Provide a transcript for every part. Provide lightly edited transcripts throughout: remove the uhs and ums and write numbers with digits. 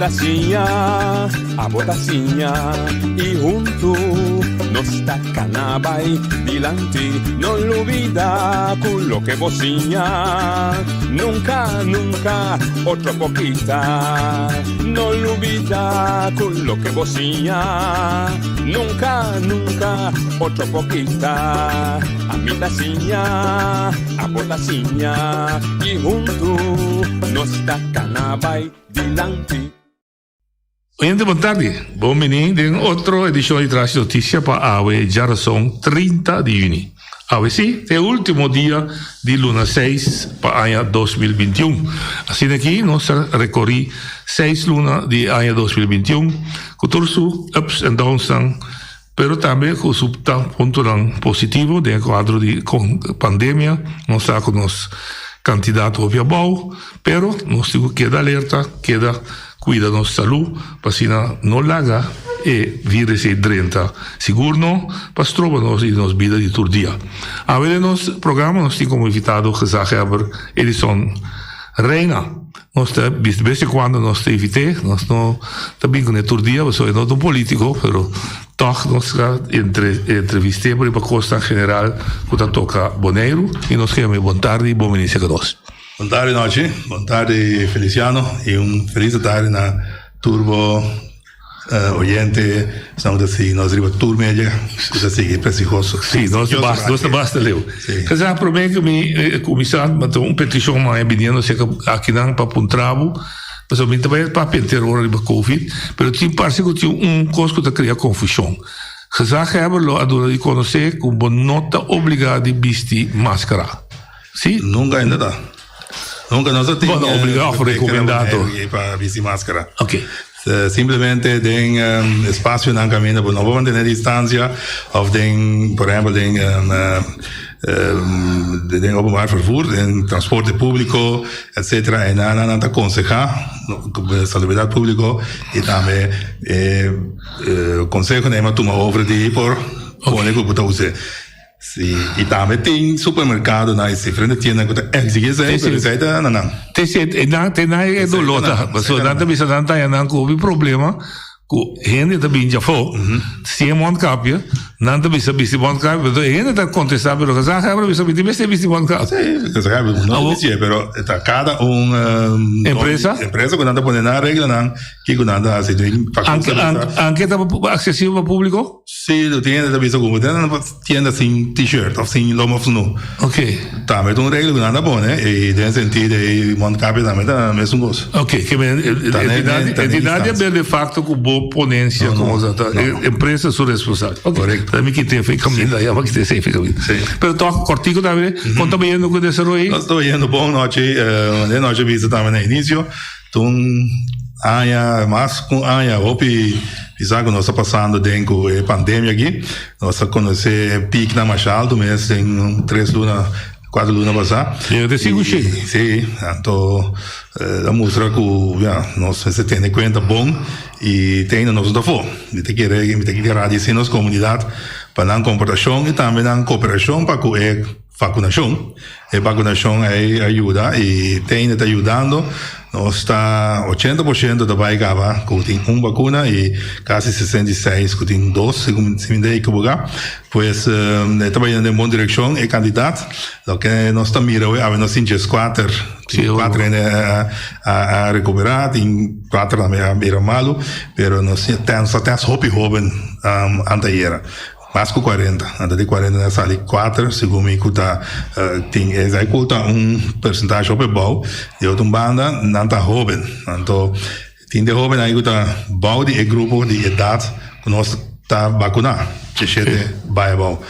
a botacinha, e junto nos tacanabay dilante, no olvida con lo que vocinha, nunca, nunca, otro poquita, no olvida con lo que vocinha, nunca, nunca, otro poquita, a mi tacinha, a botacinha, y junto nos tacanabay dilante. Oyente, boa tarde. Bom menino, em outra edição de Traz Notícia para a geração 30 de junho. Sim, é o último dia de luna 6 para o ano 2021. Assim aqui, nós recorri 6 lunas de ano 2021, com todos os ups e downs, mas também com o ponto positivo do quadro de pandemia. Nós estamos com os candidatos ao Piabau, mas nós temos que quedar alerta, cuida da nossa saúde, para que não laga e vírus e drenta. Seguro não, para trovar-nos em nossa vida de todo dia. A ver, nosso programa, nós temos como invitado Gezaghebber Edison Reina. Nós temos, de vez em quando, nós temos invitado, nós não também com todo dia, nós somos não político, mas toch nós entrevistamos para a costa general, que toca Boneiro, e nós queremos boa tarde e bom início a nós. Boa tarde, Noche. Boa tarde, Feliciano. E feliz tarde na Turbo Oriente. Estamos assim, nós riba Turbo Média. Coisa assim, é precioso. Sim, nós basta leu. Quer dizer, para mim que me comissário, mas petição mais pedindo aqui não para um trabo, mas eu também para pentear hora de Covid, mas tinha parece que tinha coisa que cria confusão. Gezaghebber lo adora de conhecer como nota obrigada de vestir máscara. Sim? Nunca ainda dá. Nunca nós temos obrigado, recomendado para vestir máscara. Ok. Simplesmente tem espaço na caminho, não vamos manter a distância, ou tem, por exemplo, tem openbaar vervoer, tem transporte público, etc. E não aconselhar saúde público e também conselho nem tomar over de por pôr que puta usar. Sim, e também tem supermercado nas diferentes tiendas que exigem receita não. Tem é dolorosa, mas o nada bisa nada é não com problema, com gente também já foi, se é muito cápia, nada bisa muito cápia, então gente está contestando, mas já sabe bisa muito cápia. Sim, já sabe, não dizer, pero está cada empresa que nada põe na regra não, que nada assim, anche está acessível ao público? Sim, tu tienda da bisa como tienda sem t-shirt ou sem loma fino. Ok. Tá, mas um regra que nada bom, né? E tem sentido de muito cápia também tá mesmo gosto. Ok, que entidade é de facto com boa ponência, como empresa sua responsável. Correto. Também que tem feito caminho aí, mas que tem feito caminho. Sim. Mas toca cortico também, conta bem no que desceu aí. Nós estou indo bom noite, nós visa também no início, então mas com opi pisar que nós está passando dentro da pandemia aqui, nós conhece pique na Machado, do mês tem 4 lunas passar. Eu decido cheio. Sim, então a mostra que nós se tem em conta bom e tem nós da fome. Tem que agradecer nossa comunidade para a comportação e também a cooperação para que vacunação. A vacunação ajuda e tem está ajudando. Nós está 80% da baigava que tem uma vacuna e quase 66% que tem 2, segundo se me dei que bogar. Pois está indo em boa direção e candidato. Lo que nós está mirando é nós temos 4 a recuperar, tem 4 a beira malo, pero nós temos hope jovem anteira. Mais que 40, antes de 40 na sala 4, segundo me custa tem executa percentagem bom, de outra banda não tá jovem, então tem de jovem aí custa bom de grupo de idade que nós tá vacunar, que chega vai bom,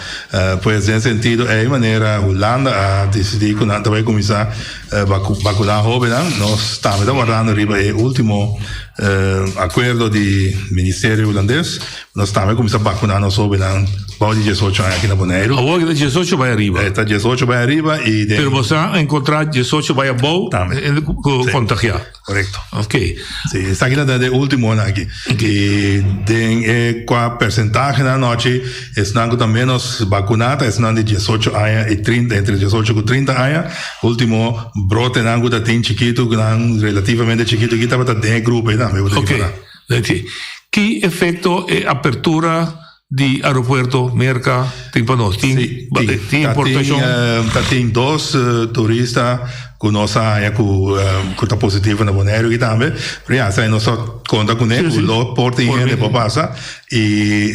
pois nesse sentido é maneira Holanda a decidir que não vai começar vacunar jovem, nós estamos aguardando riba o último acordo do Ministério holandês, nós estamos começando a vacunar nós jovens bom de 18 anos aqui na Boneiro. A de 18 vai arriba. Está 18 vai arriba e pero você encontrar 18 vai bom contagiar. Correto. Ok. Sim, está aqui no último ano aqui. E tem qual percentagem na noite estão também menos vacunados, estão de 18 anos e 30, entre 18 e 30 anos. Último brote não tem chiquito, relativamente chiquito, que estava dentro do grupo, também. Ok, que efeito é apertura de aeroporto, merca, tem para nós, tem importação? Tem dois turistas que nós que está positivo na Bonaire e também, porque aí nós só conta com ele, o porto de Popasa e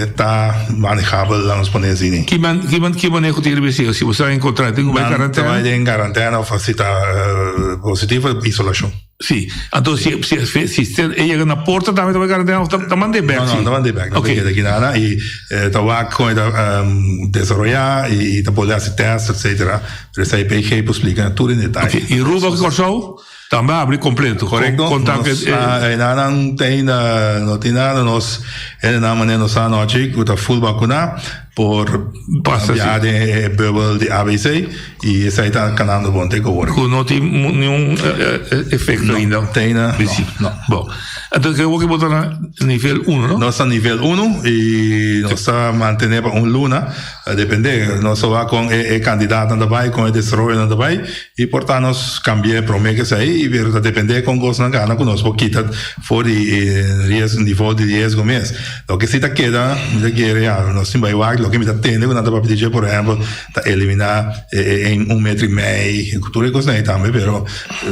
está manejável lá nos panezinhos. Que manejo tem que ser? Se você encontrar, tem que ir em quarentena? Vai em quarentena ou se está positivo, isolação. Sim, então se chega na porta também vai quarentena, está mandando back? Não, mandando back, não tem aqui nada e está lá com desenvolver e está podendo fazer testes, etc. Por isso aí PG explica tudo em detalhe. E Ruba Corsol também abre completo. Correto. Não tem nada, nós nos anoche que está full vacuna por via de bubble de ABC e isso aí está canando bom tem que agora. Não tem nenhum efeito ainda. Tem não. Bom, então que eu vou botar no nível 1, não? Nós estamos no nível 1 e nós estamos mantendo luna, depende, nós só com candidato também, com desenvolvimento também e portanto nós cambiamos promessas aí e ver depende com gosto na gana com nós porque está fora de nível de 10 meses. Lo que se está queda, nós temos aí lo que me está tendo quando para pedir por exemplo, está eliminar em 1,5 metro, tudo isso aí também, pero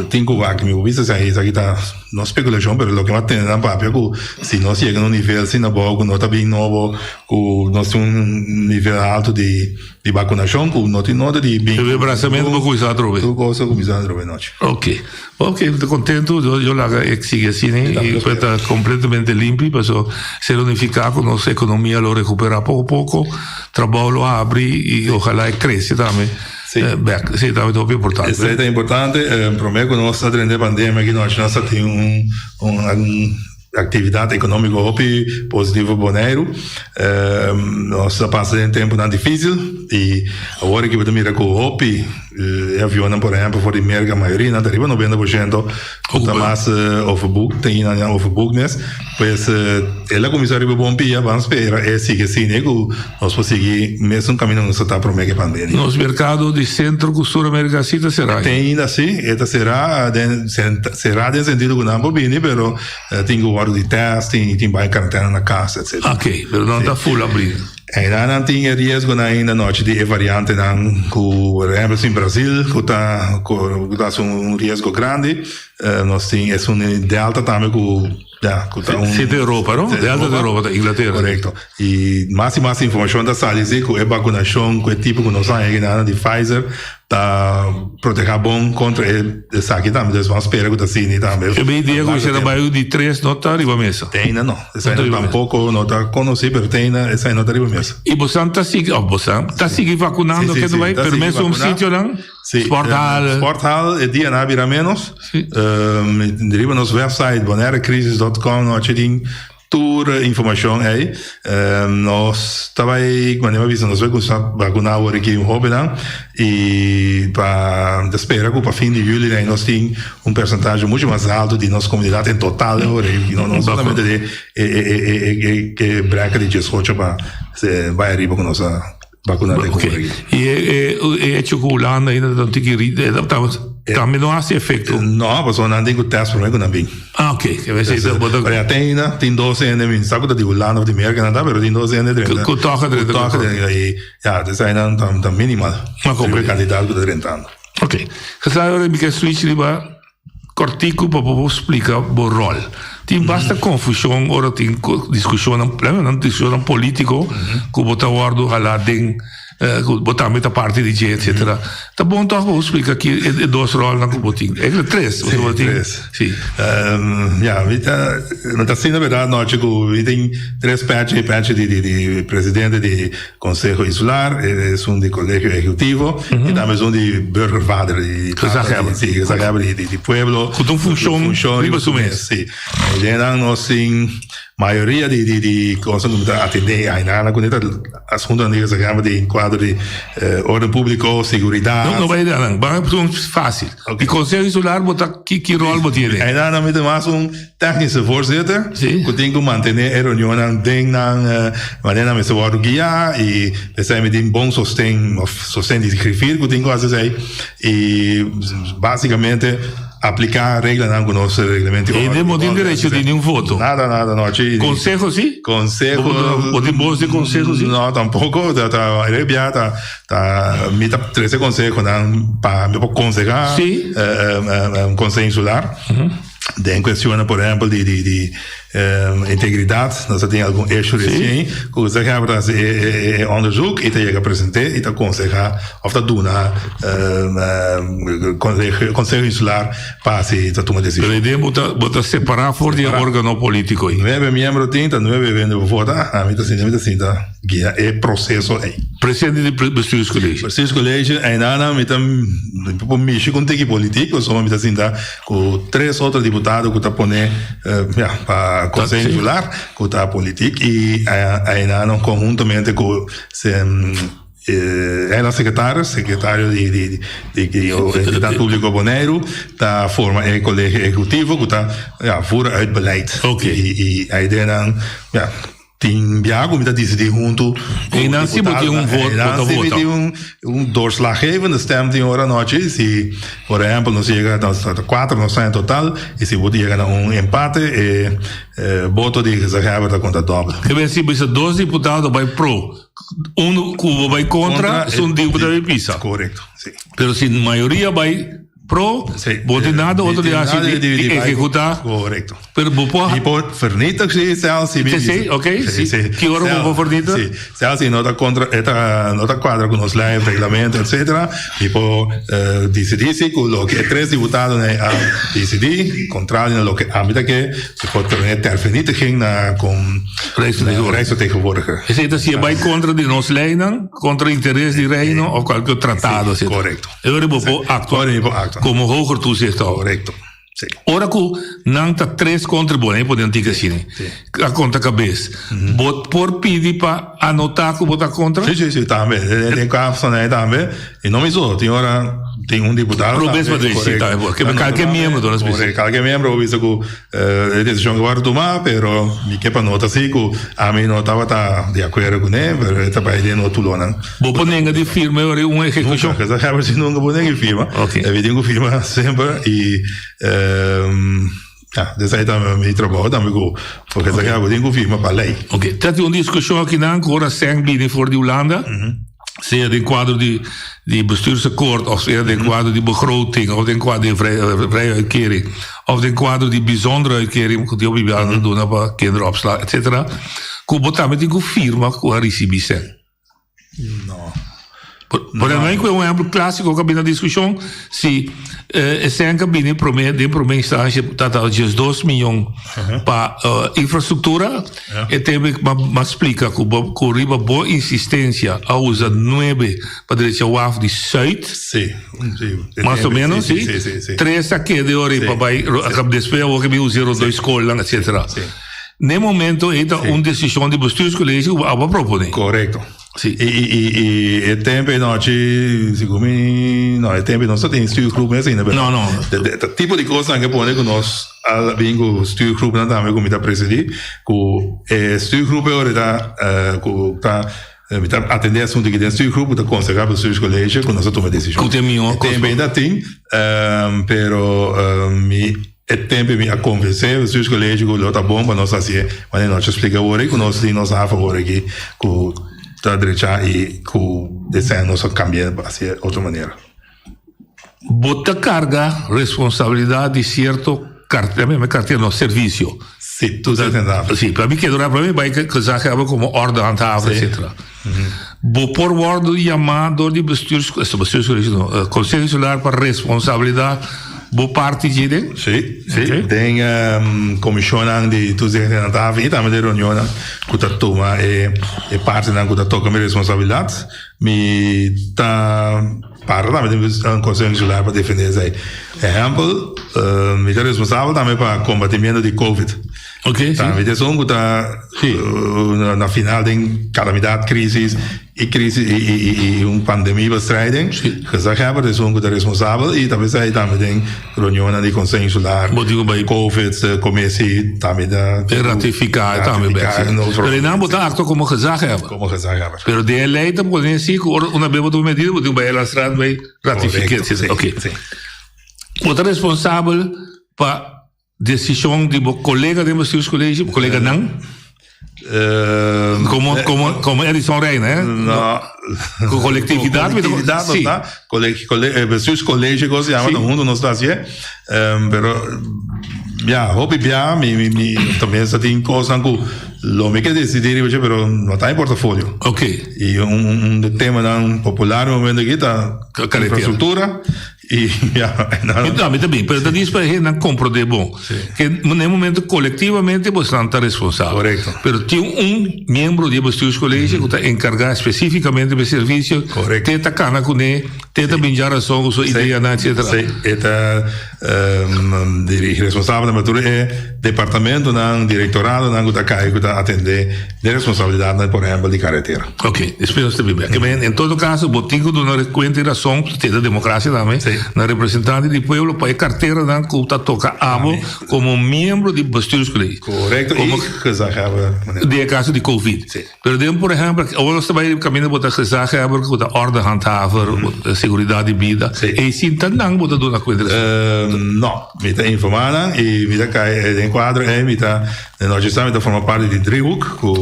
tem que me ouvir isso aí está não especulação, pero lo que me tem na papel que se nós chega no nível assim na boa, nós está bem novo, que nós temos nível alto de vacunação, que nós temos nota de bem. O abraçamento vou começar a trocar. Tu gosta de começar a trocar noite. Ok, estou contente, eu lá que siga assim, e está completamente limpo, para ser unificado, com nossa economia lo recuperar pouco a pouco, trabalho lo abre e ojalá cresça também. Sim, está muito importante. Isso é importante. Prometo que nós estamos tendo pandemia aqui, nós temos uma atividade econômica positiva Bonaire. Nós estamos passando tempo difícil e agora que eu miro com o OPI, avião, por exemplo, for de merca, a maioria, não arriba 90%, está mais overbook, tem overbook, pois ela começou a arribar bom dia, vamos esperar, sigue assim, que nós podemos seguir mesmo caminho nós está para a pandemia. Nos mercados de centro, costura, América Cita, será? Tem ainda assim, esta será de sentido que não bobine, pero tem que guardar de teste, tem vai quarentena na casa, etc. Ok, pero não está full abrindo. Ainda não tem risco ainda noite de variante por exemplo em Brasil que está um risco grande nós temos delta também que da Europa, não? Delta da Europa, da Inglaterra. Correto. E mais informação da saúde que a vacinação que tipo que nós temos de Pfizer está proteger bom contra essa aqui também, nós vamos esperar que assim também. Eu bem dia que você trabalhou de 3 não está arriba mesa. Tem não, essa aí tampouco não está conhecido, mas tem essa aí não está arriba mesa. E você está seguindo vacunando, que não vai permitir sítio lá? Sporthal é dia na vira menos. Deriva nos website bonairecrisis.com, nós temos toda informação aí. Nós também, quando eu aviso, nós vamos vacinar agora aqui em Hobbit e para esperar que para fim de julho nós temos percentuagem muito mais alto de nossa comunidade em total agora, e não somente que breca de 18 para vai arriba com nossa vacunada. E é chocolate ainda não tem que também não há esse efeito. Não, mas não tem que teste para mim também. Ok, que vai ser tem 12 anos, sabe que de lá não de merca nada, mas tem 12 anos de que toca e já, isso aí não tá minimal. Uma compra candidato de 30 anos. Ok. Você sabe que switch liba cortico para explicar o rol. Tem bastante confusão, ora tem discussão político que botar o guardo lá dentro botar a parte de gente, etc. Tá bom, então vou explicar aqui dois roles na botinha. É três. Sim. Não está sendo verdade, não, Chico. Tem 3 patches de presidente de Conselho Insular, um de colégio executivo, e também de Bürgervater, de pueblo. Com função, sim. E nós temos maioria de coisas que atender ainda quando assunto que se chama de quadro de ordem pública, segurança. Não vai dar, não. Vai ser fácil. E Conselho Insular, que rol você tem? Ainda não me mais técnico voorzitter, que tem que manter a reunião dentro maneira que se vai guiar e pensar em bom sostém de escrever, que tem que fazer aí. E basicamente aplicar reglas en algunos reglamentos. Y no tiene derecho de ningún voto. Nada, no. ¿Consejo sí? Consejo. ¿O de voz de consejo sí? No, tampoco. Mita 13 consejos para aconsejar. Sí. Consejo insular. De cuestiones, por ejemplo, de integridad, no se tiene algún hecho recién, que se hebben dat onderzoek, y te llega a presentar, y te aconseja, of dat doen, consejo insular, para si te toma decisión. Pero la idea es separar por el órgano político. 9 miembros tinta, 9 venden votar, a mí te sienta, guía el proceso ahí. Presidente del bestuurscollege. Bestuurscollege, en dan met een missie con teki politiek, zo met sienta, con 3 otros diputados que te pone, para consejo insular, que está político, y en dan conjuntamente con ela secretário de Identidade Pública Bonaire, da forma el collegio ejecutivo, que está voeren uit beleid. Okay. Y ideia dan, tem biago met dat decidir junto. En dan zie je een voto. Un doorslaggevende stem die ora noche, si por ejemplo nos llega a 4 no en total, y si vos llega a un empate, voto die gezegd hebben, dan komt dat doble. Que ven si bisa 2 diputados vai pro, cubo vai contra, son diputados de pisa. Correcto, sí. Pero si mayoría vai pro, vote nada, outro de executar. Correcto. Pero y por vernietig sí, zelfs sí, okay, sí. ¿Qué hora vos vernietig? Sí, zelfs si no está cuadra con los leyes, reglamento, etcétera, y por decidir si lo que 3 diputados han decidido, contrario a lo que habita que se puede tener ter vernietiging con Rijksvertegenwoordiger. Es decir, si vai contra de nos leiden, contra interés de reino o cualquier tratado. Sí, correcto. Ahora vos actuar como hoger toezichthouder. Correcto. Sí. Ora que não tá 3 contribuintes por dentro de cine. A conta cabeça. Bot por pedir para anotar que botar contra? Sí, também. Tem casos aí também. E não só, tem um deputado. Probees wat is het daar, porque qualquer membro do nosso país. Qualquer membro visto que a decisão que vai tomar, pero me que para nota assim que a mim não estava de acordo com ele, pero está para ele não tudo não. Vou pôr ninguém de firma agora uma execução. Nunca, já have se nunca pôr ninguém firma. Evidente que firma sempre e dessa aí também me trabalho também porque já have tem que firma para lei. Ok, dat is een discussie aqui na agora sem binnen voor de Holanda. Seja in quadro de bestuursakkoord, of seja in quadro de begroting, of in quadro de vrije uitkering, of in quadro de bijzondere uitkering, die op die banen doen, op kinderopslag, et cetera. Hoe botar met die firma, hoe recebi sen? No. Por exemplo, um exemplo clássico que na discussão, se essa cabine de primeira instância está de 2 milhões para infraestrutura, e também mas explica que o riba boa insistência a usar 9 para direita o AF de Zuid. Sim. Mais ou menos, sim. 3 aqui de hora para vai a despesa o que me usar 2 escolas, etc. No momento, é uma decisão de bestuurscollege que a propõe. Correto. Sì. E tempo no il tempo non sta in stuurgroep mensen in no dat tipo di cosa anche pone con nos al bingo stuurgroep dan daarmee kom je dat presidie ko stuurgroep ora da atender assunto que tem stuurgroep da conseguir para os colégios quando nós tomamos decisão tempo da tem pero e tempo me a convencer os seus colégios que está bom para nós fazer mas nós explica agora que nós temos a favor aqui com da derecha e com desenho nosso cambiar para ser outra maneira. Bota carga responsabilidade de certo carteira no serviço. Sim, tu estás entendendo. Sim, para mim que para mim vai que já hebben como ordem handhaven, etc. Bo por ordem chamado de bestuurscollege, conselho insular para responsabilidade. Boa parte de dentro? Sim. Tem comissão de tu zegt en dat e também de reunião que tá toma e parte não que tá toca minha responsabilidade me tá para também um conselho insular para defender isso aí. Exemplo, me tá responsável também para combatimento de COVID. Ok. Também tem som que tá na final tem calamidade, crise e pandemia bestrijding. Gezegd hebben, dus ook de responsável e também sai também tem reunião de conselho insular. COVID, commissie, também da ratificar também. Pero não botar acto como gezegd hebben. Como gezegd hebben. Pero de leiden pode ser que uma beba do medida, pode vai lá estrada vai ratificar. Ok. Wat é responsável para decisão de colega de bestuurscollege, colega não? Como Edison Reina, né? Não. Coletividade, sim. Bestuurscollege, que se chama, no mundo não está assim, pero hobby mi também se tem coisa que lo me quer decidir, pero não está em portfólio. Ok. E tema tão popular no momento aqui tá infraestrutura e então também, pero diz para ele não compro de bom, que no momento coletivamente você não está responsável. Correto. Pero tem membro de bestuurscollege que está encarregado especificamente do serviço. Correto. Tenta cana com ele, tenta binjar a sua ideia, etc. Sim, eta responsável é departamento, não diretorado, não que está atender de responsabilidade, por exemplo, de carretera. Ok, espero que esteja bem. Em todo caso, botigo de uma consideração da democracia também, na representante do povo, para a carteira não que está toca abo como membro de bestuurscollege. Correto. Como que de caso de Covid. Pero por exemplo, nós também caminhamos para gezag hebben, que a ordem handhaver, segurança de vida. E sim, não vou dar uma consideração. Não, me está informando e me está enquadra me está nós estamos formando parte de driehoek, com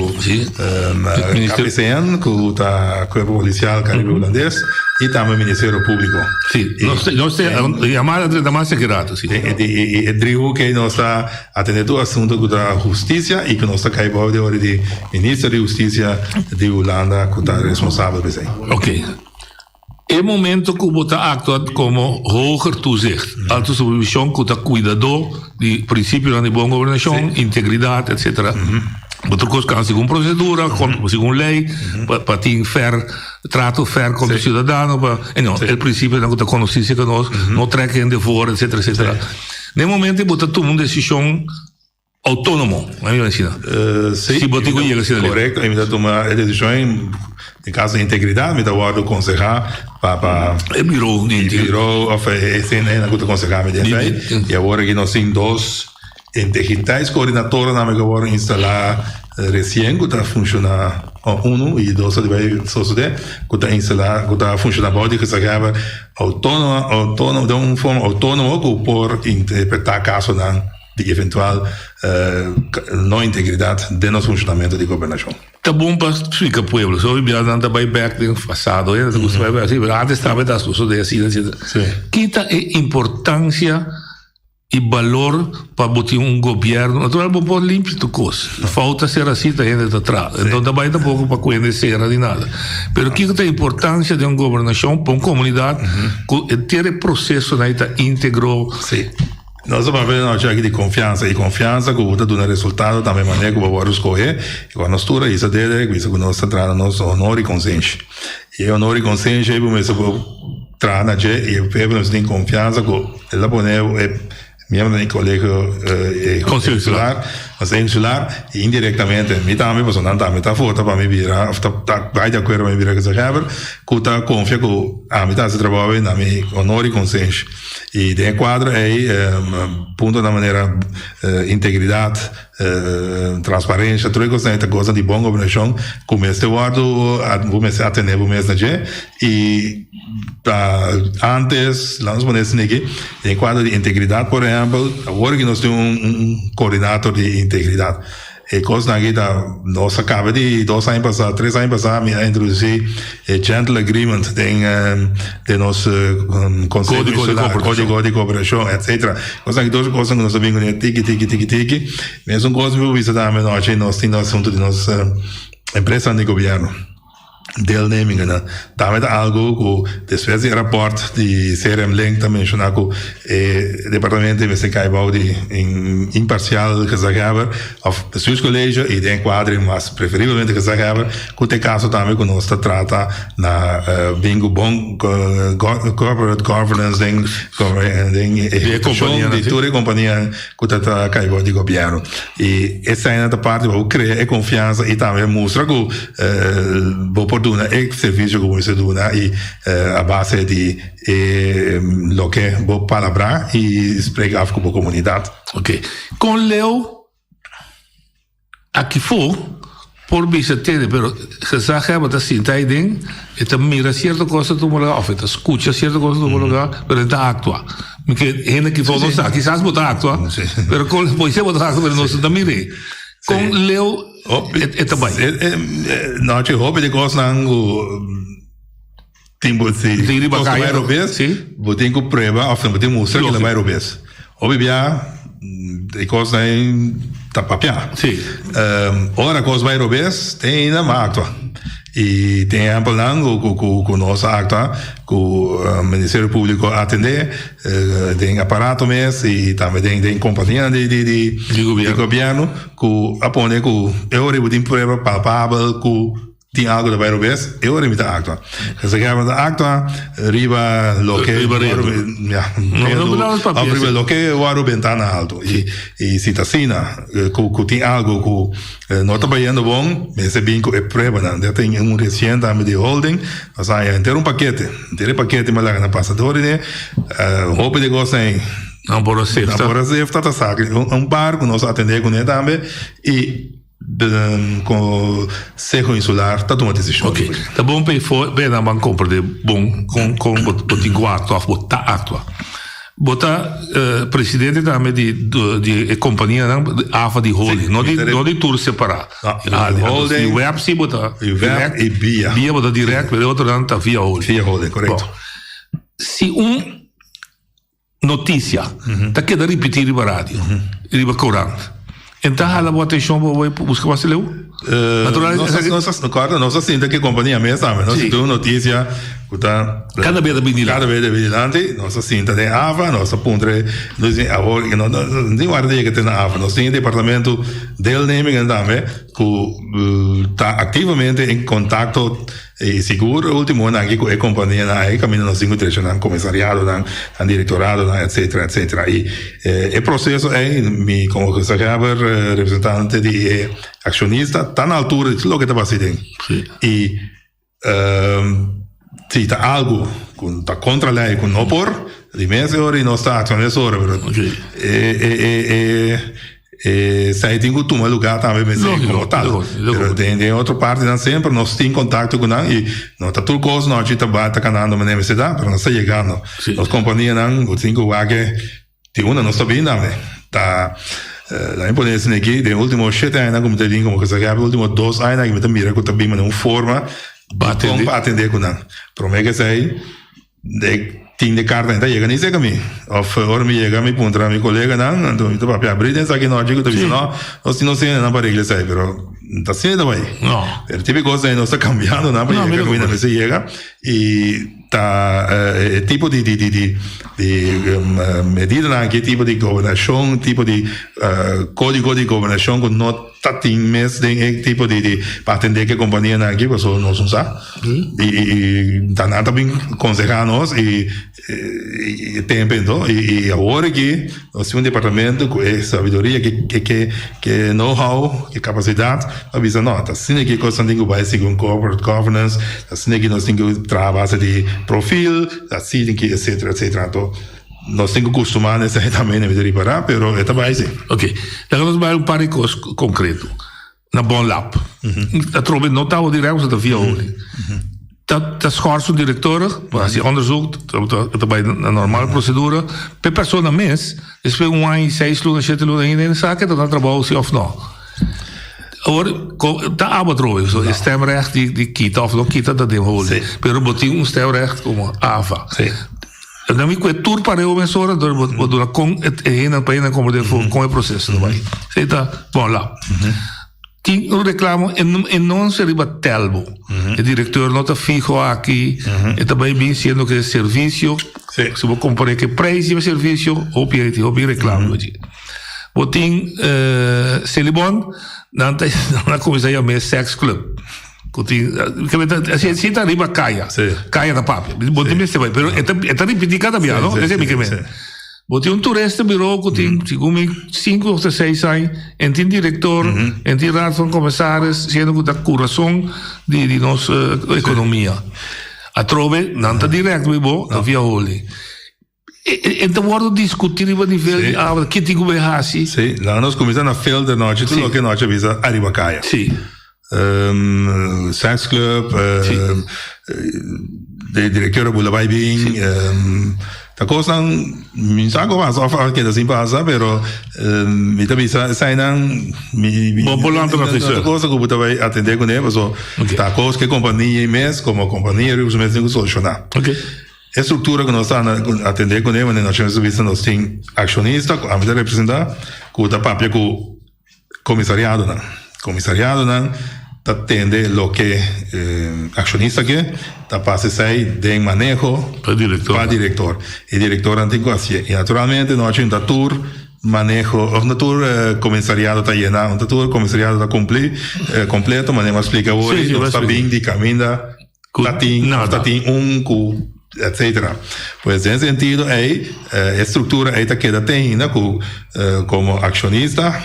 KPCN, com o Corpo Policial Caribe Holandês e também o Ministério Público. Sim, nós temos chamada da massa secreta, sim. E driehoek nós está atendendo o assunto da justiça e que nós está caibando de hora de Ministro de Justiça de Holanda que está responsável por isso. Ok. É momento que você atua como hoger toezicht, alta supervisão que está cuidador de princípios de boa governação, integridade, etc. Outra coisa que segundo procedura, segundo lei, para ter trato fair com o cidadão, o princípio que está conhecido que nós não trequem de fora, etc, etc. No momento você toma uma decisão autônoma, não é assim? Sim, correto, ainda toma a decisão em caso de integridade, me dá o ordem aconselhar para o bureau aconselhar e agora que nós temos dois integridades coordenadores na que vão instalar recém que está funcionando e dois vai suceder que está instalar que está funcionando bem que se chama autônomo de uma forma autônoma por interpretar caso de eventual não integridade de nosso funcionamento de governação. Tá bom para explicar para o povo. Só que anda bem back no passado, antes estava das coisas assim, quita a importância e valor para botar governo. Naturalmente, pode limpar tu coisa. Falta ser assim, tá ainda atrás. Então também pouco para conhecer de nada. Pero quita a importância de uma governação para uma comunidade que ter processo na íntegro. Nós vamos ver aqui de confiança e confiança que vai dar resultado também maneira que vamos escolher e quando nós tura isso dele que isso que nós traz nosso honor e consciência e honor e consciência é para traz na e o povo tem confiança que ela pode membro do colégio consular, mas insular e indiretamente me também você não também tá fora para me virar vai de acordo para me virar que se chama que tá confia que a mim tá se trabalha na minha honor e consciência e de quadro aí ponto da maneira integridade transparência tudo isso é coisa de boa governação começa o guardo começa a ter o mês na e antes lá nos podemos aqui em quadro de integridade por exemplo agora que nós temos coordenador de integridade e coisa aqui da nossa acaba de 2 anos passados 3 anos passados me introduzir gentle agreement de nosso código de cooperação etc coisa que 2 coisas que nós sabemos tiki mesmo coisa que você também nós temos assunto de nossa empresa de governo deelnemingen. Daarmee algo que después del rapport de CRM Link também mencionar que o departamento de caiba de imparcial que se acaba of bestuurscollege e de enquadre mas preferivelmente que se acaba que tem caso também que nós trata na bingo bom corporate governance de toda a companhia que está caiba de governo e essa é a parte que cria confiança e também mostra que vou dona e serviço que você dona e a base de lo que vou palabrar e explicar com a comunidade. Ok. Com Leo aqui foi por bicetene, pero se sabe que está sin taiding, está mira cierta cosa tu mola, o está escucha cierta cosa tu mola, pero está actua. Que gente que todo sabe, quizás bota actua, pero con poi se bota actua, pero no se está mire. Con Leo está bem. Não, eu hobby de coisa não tempo de coisa vai robes, botem com prova, ou então botem mostrar que vai robes. Hobby bia de coisa tá papia. Sim. Ora coisa vai robes, tem na actua. E tem exemplo com nossa acta, com o Ministério Público atender, tem aparato mesmo e também tem companhia de governo, com aponte com eu rebutim prova palpável com tem algo da Bairobes, eu remito a acta. Se chama da acta, riba lo que riba lo que o aro ventana alto e citacina, com tem algo com não está baiando bom, esse binco é prova, não tem recente de holding, mas aí inteiro paquete mas lá na passadora, né? Roupa de gosto em não por você, tá sabe, barco nós atender com ele também e com Serra Insular, está tomando decisão. Ok, tá bom bem na banca compra de bom com botin quarto of bota actua. Bota presidente também de companhia AFA de holding, não de tour separado. Holding, o web sim bota direct e via bota direct, mas outro não tá via holding. Via holding, correto. Se notícia tá queda repetir riba rádio, riba corante. Então, ela bota atenção para buscar mais leu? Nossa sinta que a companhia mesmo, nós temos notícia, cada vez de vigilante, nossa sinta tem AVA, nossa puntre, nós não tem guarda que tem na AVA, nós temos departamento del naming também, que está ativamente em contato e seguro, último ano aqui com a companhia na caminho nos 5 trechos, no comissariado, no diretorado, etc. E o processo é, como você sabe, representante de acionista, está na altura de tudo o que está passando. E se está algo que está contra a lei, que não por, de mês e não está acionando hora, sai tem que tomar lugar também como tal. Tem outra parte não sempre nós temos contato com não e não está tudo coisa não a gente está canando na universidade para nós chegando. As companhias não o cinco vaga de uma não está bem também. Tá a imponência aqui de último 7 anos como te digo como que se acaba último 2 anos que me também mira que está bem uma forma para atender com não. Promete que sai de tem de carta ainda chega nem sei caminho ou me chega me pontra meu colega não então eu papel abrir dentro aqui não digo também não sei não para igreja aí pero está sendo também não é tipo coisa não está cambiando não para chegar caminho não se chega e tá tipo de medida lá que tipo de governação tipo de código de governação que não tá tem mês de tipo de para atender que a companhia aqui que só não sabe e tá nada bem aconselhar nós e tem pendão e agora que nós temos um departamento com sabedoria que know-how que capacidade avisa não tá assim que coisa tem que vai segundo corporate governance assim que nós temos que trabalhar de perfil assim que etc então nós temos que acostumar nessa também de reparar pero é também assim ok então nós vamos para coisas concreto na Bon Lab a trobe não tá o direto da via holding dat schort zo'n directeur, als hij onderzoekt, dat bij een normale procedure, per persoon een mens, is bij een wijn, 6 lunen, 7 lunen in een zaak, dat dan trabajo zie of nou. Dat abatrooi, zo is stemrecht die kita of nog kita dat ding holen. Per boting een stemrecht como AVA. En dan moet je tour para eu mensora, door dat kon het heen en pijn en komen er voor kon het proces erbij. Zet dat, voilà. Tinha um reclamo e não se riba telbo. O diretor não está fijo aqui. E também bem sendo que é serviço. Se você comparar que preço e serviço, houve reclamo. Botin Celibon, não começa a chamar sex club. Assim está riba caia da papi. Botin me vai, pero está repetir cada vez, não? Esse é o Botei turista bureau que tem 5 ou 6 anos, e tem diretor, e tem raad van commissaris, sendo que da coração de nossa economia. A trove não está direto vivo, a via holding. Então wordt discutir a nível que tem que ver assim. Sim, lá nós começamos a fazer da noite, tudo que nós avisa arriba caia. Sim. Sex Club, de diretor Bulabay Bing, ta cosa mi sa come fa che da si passa però mi tabi sai nan mi volante ta cosa che Bulabay atender con ele so ta cosa che compagnia mes como companhia os mesmos solucionar. Okay. A estrutura que nós estamos atendendo com ele, nós temos visto nós tem acionista, a medida representar, com o papel com comissariado não tá atende lo que acionista que tá passa sai de manejo para diretor e diretor antigo assim e naturalmente nós temos da tour manejo o tour comissariado tá llena o tour comissariado tá completo mas não explica hoje nós tá bem de caminho tá tem etc. Pues en ese sentido, estructura esta queda tenida como accionista.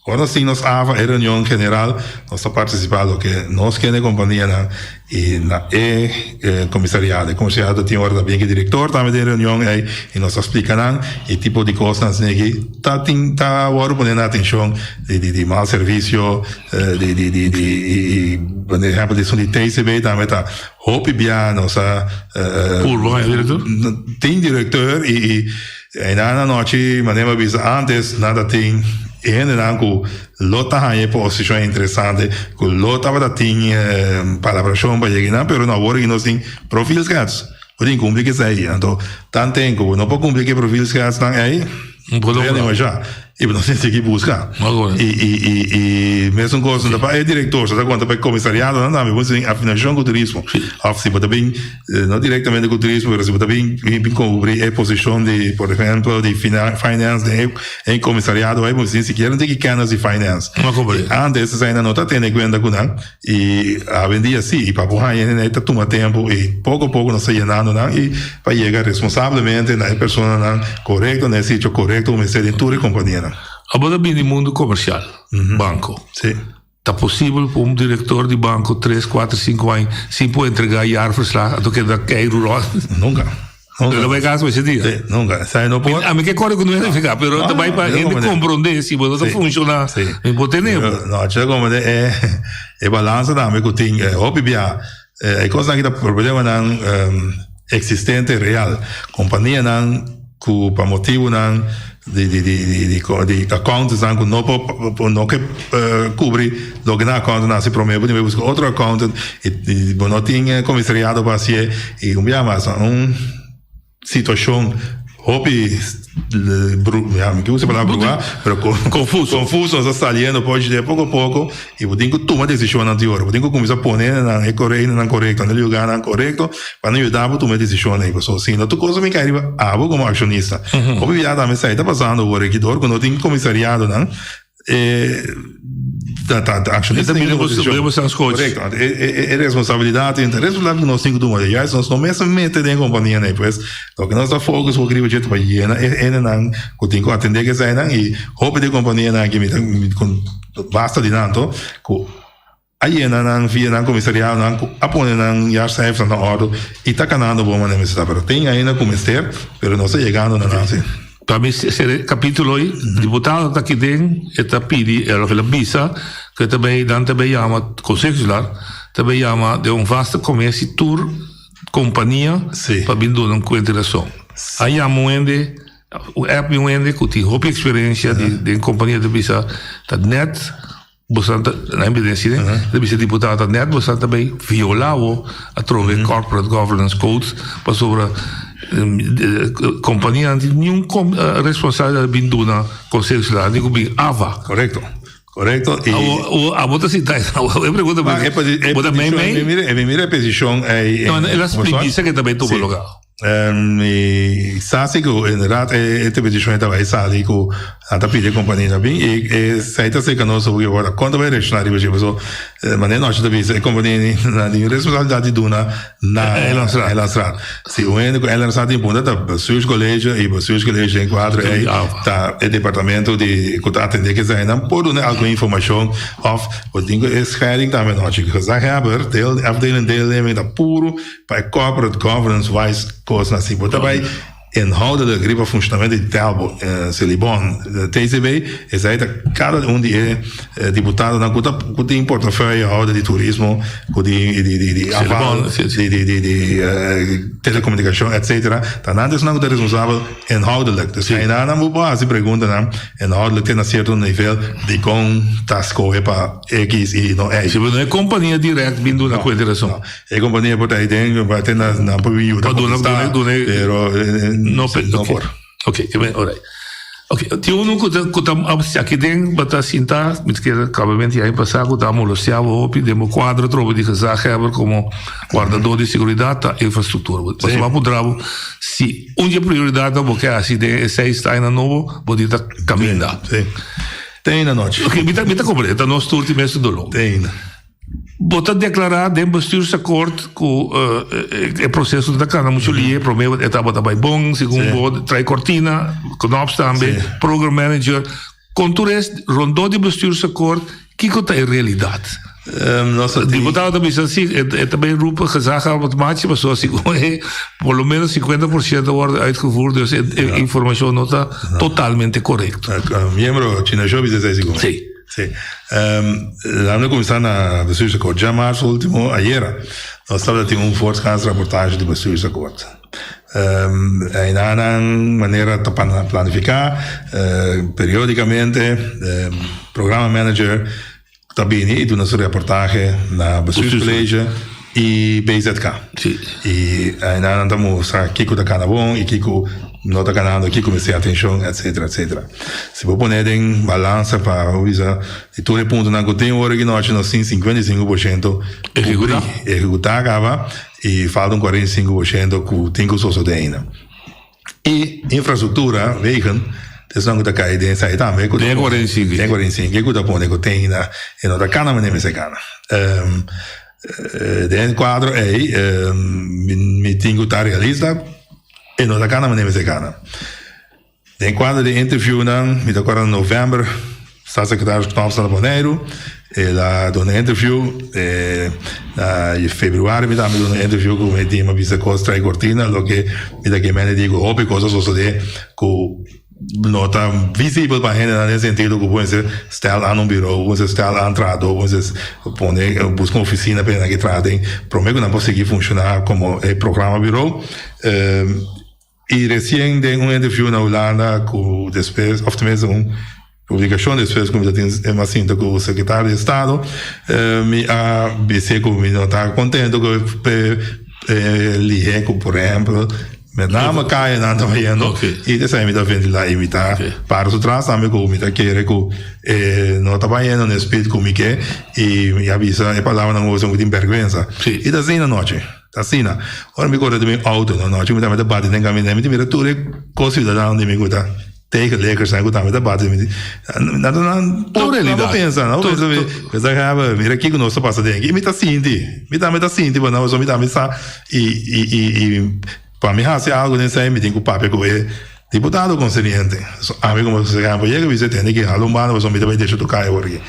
Quando sim nos hava a reunião general, nós participamos que nós que na companhia e na comissariado. O comissariado tem hora também que diretor também de reunião e nós explicamos e tipo de coisas que tá agora ponendo atenção de mau serviço, por exemplo, de TCB também tá hope bem nossa tem diretor e na noite maneira visa antes nada tem en ku lota haye posição interessante ku lota vai ter palabração para chegar pero não agora nós tem perfis gats podem cumprir que sai então tanto tempo não pode cumprir que perfis gats não aí não já e nós temos que buscar e mesmo coisa da para diretor já quando para comissariado não dá mas tem afinação com o turismo se pode bem não diretamente com o turismo mas se pode bem cobrir a posição de por exemplo de finance em comissariado aí você se quer não tem que canas de finance antes ainda não está tendo em conta com não e a vendia sim e para porra ainda está toma tempo e pouco a pouco nós llenando não e para chegar responsavelmente na pessoa correto nesse sítio correto mas é de toda a companhia. Agora bem no mundo comercial, banco. Sim. Tá possível para um diretor de banco 3, 4, 5 anos sem poder entregar jaarverslag do que da Cairo? Nunca. Não vai caso esse dia. Nunca. Sai no pode. A mim que corre que não é ficar, pero também para gente compreender se você funciona. Não pode nem. Não, chega como é balança também que tem óbvio é coisa que dá problema não existente real. Companhia não que para motivo não de accounts não não que cobrir do que na account não se promete de buscar outro account e não tinha comissariado para si e mais situação hobby que usa a palavra pero confuso está saliendo pode de pouco a pouco e eu tenho que tomar decisão anterior eu tenho que começar a pôr na correto no lugar não correto para ajudar a tomar decisão aí pessoal sim não tu coisa me cai como acionista obviamente também está passando o regidor quando tem comissariado não acionista tem correto é responsabilidade que nós temos que tomar nós não mesmo meter em companhia né pois o que nós está focus o que jeito para ir não que tem que atender que sai não e roupa de companhia não que me basta de tanto que aí não via não comissariado não apone não já sai na hora e está canando bom mas está pero tem ainda como estar pero não está chegando não assim. Também esse capítulo aí, deputado está aqui dentro, está pedindo a visa, que também chama conselho também chama de vasto comércio tour companhia para vir dar uma consideração. Aí há o app que tem roupa experiência de companhia de visa, está net, bastante na evidência, de visa deputado net, bastante também violado através de corporate governance codes para sobre companhia não tem nenhuma responsabilidade de vir na conselho de digo bem AVA correto a bota se tá eu pergunto bota bem a posição ela explica que também tudo lugar e sabe que na verdade esta posição estava sabe que a pedir companhia também e saída se que nós sobre agora quando vai retornar e você mas nós também a companhia na responsabilidade dona na ela se o único ela tem ponta da seus colégios e seus colégios em quadro aí tá o departamento de que tá atender que sai não por alguma informação of o dingo é sharing também nós que já hebben afdeling dele da puro para corporate governance wise coisa assim, mas também inhoudelijk grip funcionamento de Telbo, Celibon, TCB, is dat cada die deputado na kuta in portefeuille houden die toerismo, die afval, die telecommunicação, etc. Dan is nog de responsável inhoudelijk. Dus hij na moet basis pergunta na inhoudelijk ten certo nível de com tasco para X e no Y. Se não é companhia direct vindo na federação. É companhia por aí dentro, vai ter na apoio da pero no okay, alright. Okay, ti uno kutam aqui dentro bata sinta, mit que acabamento aí passar que estamos luciavo opi demo quadro trovo de gezag hebben como guardador de seguridade da infraestrutura. Mas vamos poder se onde prioridade é porque assim de 6 está na novo, pode estar caminhando. Sim. Tem na noite. Okay, mita completa nosso turno mês do long. Tem. Bota declarar dentro do bestuursakkoord o processo da Câmara Mucholie, promete etapa da bom, segundo trai cortina, knop staan bij, program manager, contours rondom de bestuursakkoord, kiko ta in realidade. Deputado também assim, também roepen gezag automatisch, maar zoals ik hoor, por lo menos 50% wordt uitgevoerd, dus informatie nota totalmente correcto. Miembro China Show, dice así como. Sí. Sí. Vamos começar na bestuursakkoord. Já março último, ayer, nós tínhamos forte reportagem do bestuursakkoord. Em uma maneira de planificar, periodicamente, programa manager, também, e do nosso reportagem na bestuurscollege e BZK. Sim. E ainda estamos a Kiko da Canabon e Kiko não está ganhando aqui, comecei a atenção, etc, etc. Se vou pôr em balança para usar, e todo ponto na que tem hora que nós temos 55% executar acaba e faltam 45% que tem que só ainda. E infraestrutura, vegan, então não está caindo em sair também. Tem 45. Tem 45, que está pondo que tem na, e não está cana, mas nem se cana. Dentro quadro aí, me tenho que estar realista. E não da cana, mas nem se cana. Em quadro de interview, me agora em novembro, staatssecretaris Knop staat op Nederland. Ela deu um interview, em fevereiro me deu um interview com o time Visa Costa e Cortina, lo que me dá que me digo, houve coisas suceder que não está visível para a gente nesse sentido que você está lá no bureau, você está lá entrado, você busca uma oficina para que tratem, prometo que não pode seguir funcionar como programa bureau. E recém dei interview na Holanda com depois, of tenminste publicação depois como já tem uma cinta com o secretário de Estado, me disse que não está contente que liguei com, por exemplo, met name Kaya na trabalhando e dessa me dá vendo lá imitar para os trás também com me dá querer que não trabalhando nesse espírito comigo e me avisa e palavra não usa muito vergonha e da na noite. Assim, ora me corre também auto na noite, me dá debate nem caminho, me mira tudo com cidadão de me guarda. Tegen lekker zijn goed aan met debate. Não pensa, não pensa. Mas acaba, mira aqui que nós passa dentro. Me tá sinti, me tá sinti, mas não só me tá e para mim se algo nesse aí me tem que papo com ele. Deputado consciente. A mim como se ganha, chega você tem que alumbrar, mas me vai deixar tocar hoje.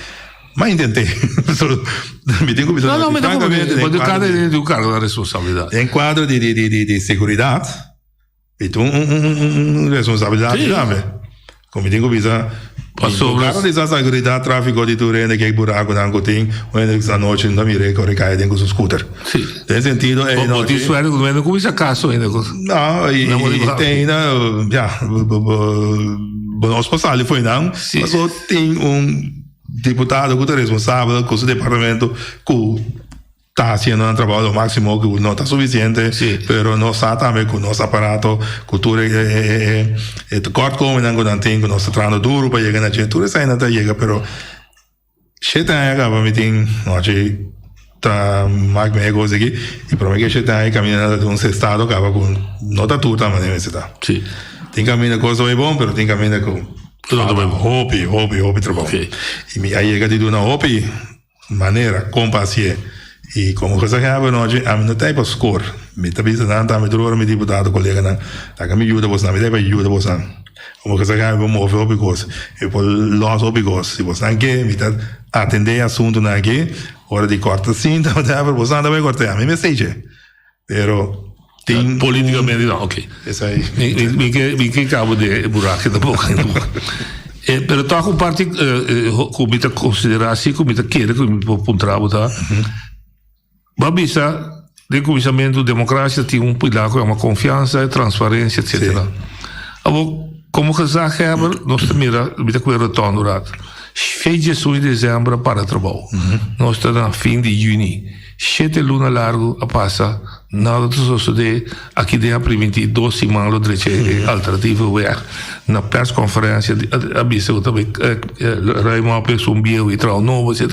Mas intentei. Me tem que não, mas francamente, cada um cargo da responsabilidade. Em quadro de segurança, e tu responsabilidade também. Como tem que avisar, o carro de segurança, tráfego de turno, que é buraco, não tem, essa noite não me recorre cair dentro do scooter. Sim. Nesse sentido, é não. Mas isso é não como isso caso ainda. Não, e tem ainda, já, nosso passado foi não, mas só tem deputado que é responsável com o departamento que está fazendo um trabalho ao máximo que não está suficiente, mas nós também com o nosso aparato, cultura é corto como não tem, que nós estamos duro para chegar na gente, tudo isso ainda chega, mas se tem acaba me tem, nós tá mais meio coisa aqui e para mim que se tem caminhando de um estado acaba com não está tudo também nesse tá. Sim. Tem caminho coisa é bom, mas tem caminho com hobby trabalho. E aí chega de uma hobby maneira compassiva. E como você sabe, hoje a minha tempo score. Me está visitando, tá me trouxe meu deputado colega na, tá que me ajuda você, me deve ajuda você. Como você sabe, vamos mover o bigos. E por los bigos, se você não quer, me tá atender assunto na aqui, hora de corta cinta, whatever, você não vai cortar, me mensagem. Pero Politicamente não, ok. Isso aí. Me cabo de buraco da boca. Pero toch een parte como te considerar assim, como te querer, como te apontar, tá? Babisa, de começamento democracia tem pilar que é uma confiança, transparência, etc. Como gezegd hebben, nós mira, met ik weer retorno raad. 26 de dezembro para trabalho. Nós estamos na fim de junho. 7 luna largo a passa. Nada te sucede. Aqui dentro permitir 2 semanas de alternativa weg. Na persconferência, avisa também Raimon a pessoa bio e tal novo, etc.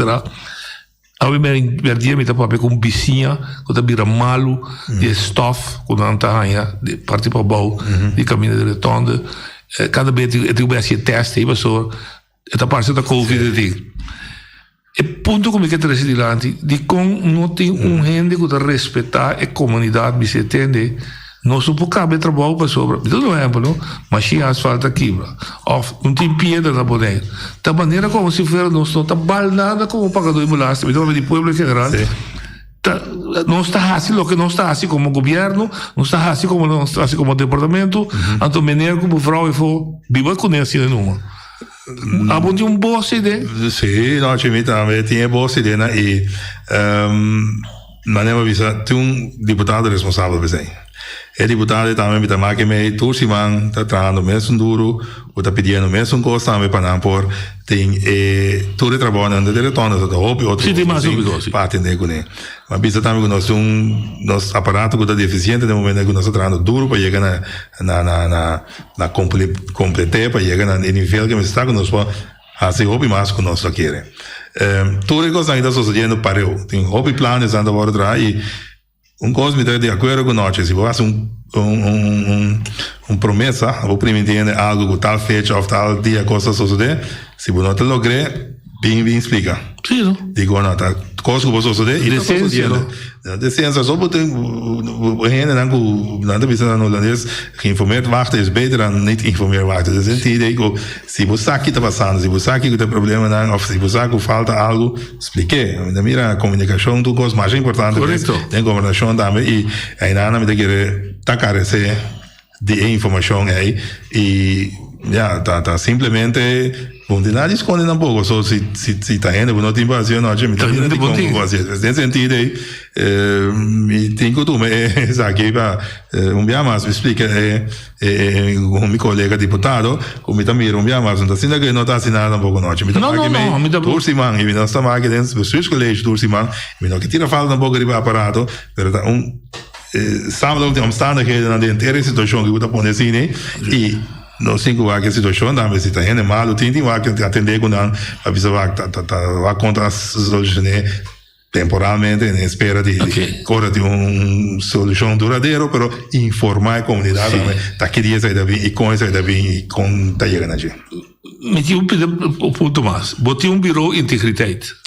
Aí me dia me tapa com bicinha, quando vira malo de stof, quando não tá aí, de parte para bau, de caminho de retorno. Cada vez eu tivesse teste, aí só esta parte da Covid. E ponto como que trazer dilante, de como não tem gente que respeitar a comunidade, me se entende? Não se pode caber trabalho para sobre. Por exemplo, machine asfalto aqui, ou não tem pedra na boneca. Da maneira como se for, não está balnada como pagador de molasta, então de povo em geral. Não está assim, lo que não está assim como governo, não está assim como departamento, então maneira como vrouw e for, viva com esse número. Abon tinha boa ideia? Sim, nós também tinha boa ideia, né? E maneira visa tem deputado responsável por isso. E deputado também está mais que meio turciman, está trazendo mesmo duro, está pedindo mesmo coisa também para não por tem todo o trabalho não de retorno, está óbvio outro para atender com ele. Mas visa também que nós nosso aparato que está deficiente no momento que nós estamos trazendo duro para chegar na completar para chegar no nível que está que nós pode fazer óbvio mais que nós queremos. Tudo que está sucedendo parou, tem óbvio planos andando agora atrás e coisa me de acordo com nós, se você promessa, ou permitindo algo com tal fecha ou tal dia coisa suceder, se você não te lograr, bem explica. Sim. Digo não, tá coisa que você suceder e decência só botar gente não precisa no holandês informar wachten is beter dan niet informar wachten. Dat is een idee que se você aqui está passando, se você aqui tem problema não, ou se você aqui falta algo, explique. Na minha comunicação tu coisa mais importante tem comunicação também e aí nada me tem que tacarece de informação aí e já tá simplesmente bom de nada esconde um pouco só se tá indo não tem vazio não me tá indo com vazio nesse sentido aí me tem que tu me sabe para dia mais explica com meu colega deputado como também dia mais não assim que não tá assinando um pouco não me tá turciman e nós estamos aqui dentro do seu colégio turciman me não que tira falta um pouco de aparato pero tá samen de omstandigheden aan de interne situatie die we dat ponen zien e no cinco va que situação da mas está indo mal tem que atender com a avisa va contra solucionar temporalmente na espera de agora de solução duradoura pero informar a comunidade tá queria sair daí e com sair daí e com tá chegando aqui me tinha ponto mais botei bureau integridade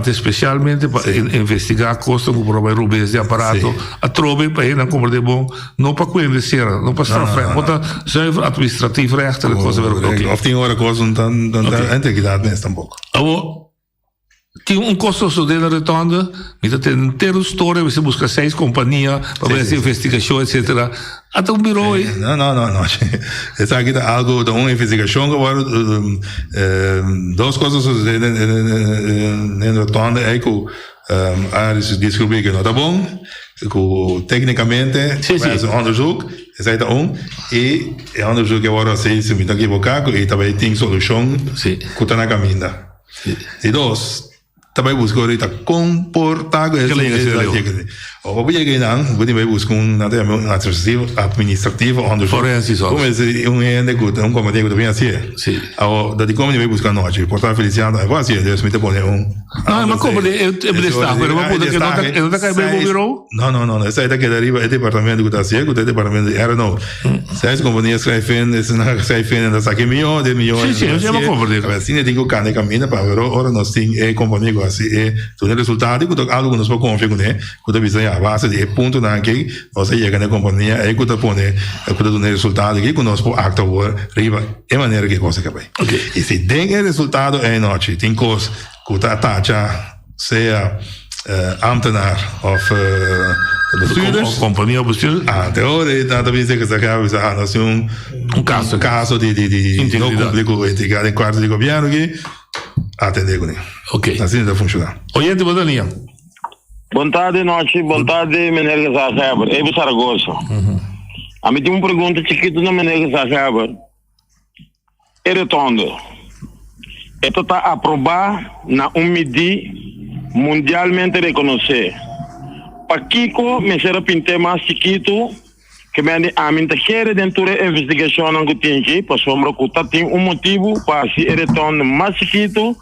especialmente para investigar costas com problemas de aparato a trobe para ir como de bom não para conhecer não para strafrecht para zuiver administratief recht en coisa of tem hora coisa dan integridade mesmo tampouco tinha custo de retorno me tem inteiro história você busca 6 companhias para ver essa investigação etc até bureau não essa aqui tá algo da uma investigação agora duas coisas no retorno é que a descobrir que não tá bom que tecnicamente faz onderzoek essa é e é onderzoek que agora se me tá equivocado e também tem solução que tá na caminho e dois também busco ahorita comportar ou vou chegar não vou também buscar administrativo onderzoek como é ende good como digo também assim ou da de como vai buscar nós portar Feliciano vai assim Deus me te pone não mas como eu está pero vou poder que não tá caindo bureau não essa é que deriva é departamento que tá ciego é departamento era não seis companhias escrevem das aqui milhão sim já vou compreender assim tem que cantar caminho para ver ora nós tem companhia assim todo resultado que algo que nós podemos confiar né que visão a base de ponto na que nós chega na companhia é que tá pone que dá resultado que nós por actuar riba é maneira que coisa que vai e se tem resultado é noite tem coisa que tá taxa seja ambtenaar of bestuurders. Companhia of bestuur. Até hoje, nada bem dizer que essa cabeça é um caso de não cumprir com a ética em quarto de governo que atender com ele. Ok. Assim deve funcionar. Oyente, boa linha. Boa tarde, noite. Boa tarde, Menezes Zaheber. Evo Saragossa. A mim tem uma pergunta chiquita na Menezes Zaheber. É redondo. Esto está aprovado na medida mundialmente reconhecida. Para Kiko, me será pintar mais chiquito, que a mim quer dentro da investigação que tem aqui, para sombra que tem motivo para se retorno mais chiquito,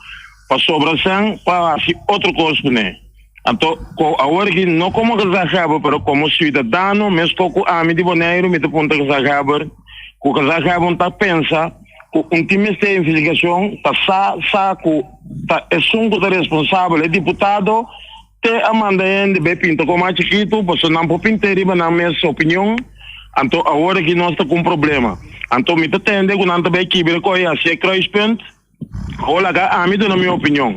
para sobração, para se outro coisa, né? Então, agora que não como que Zaheber, mas como cidadão, mesmo que a mim de boneiro, me aponta que Zaheber, que Zaheber está pensa um time de investigação está é sungo da responsável, é deputado, te amanda de bem pinta como mais chiquito, você não pode pintar na minha opinião, então agora que nós estamos com problema, então me entende que não está bem que a ser Kruispunt, olha cá, a mim na minha opinião,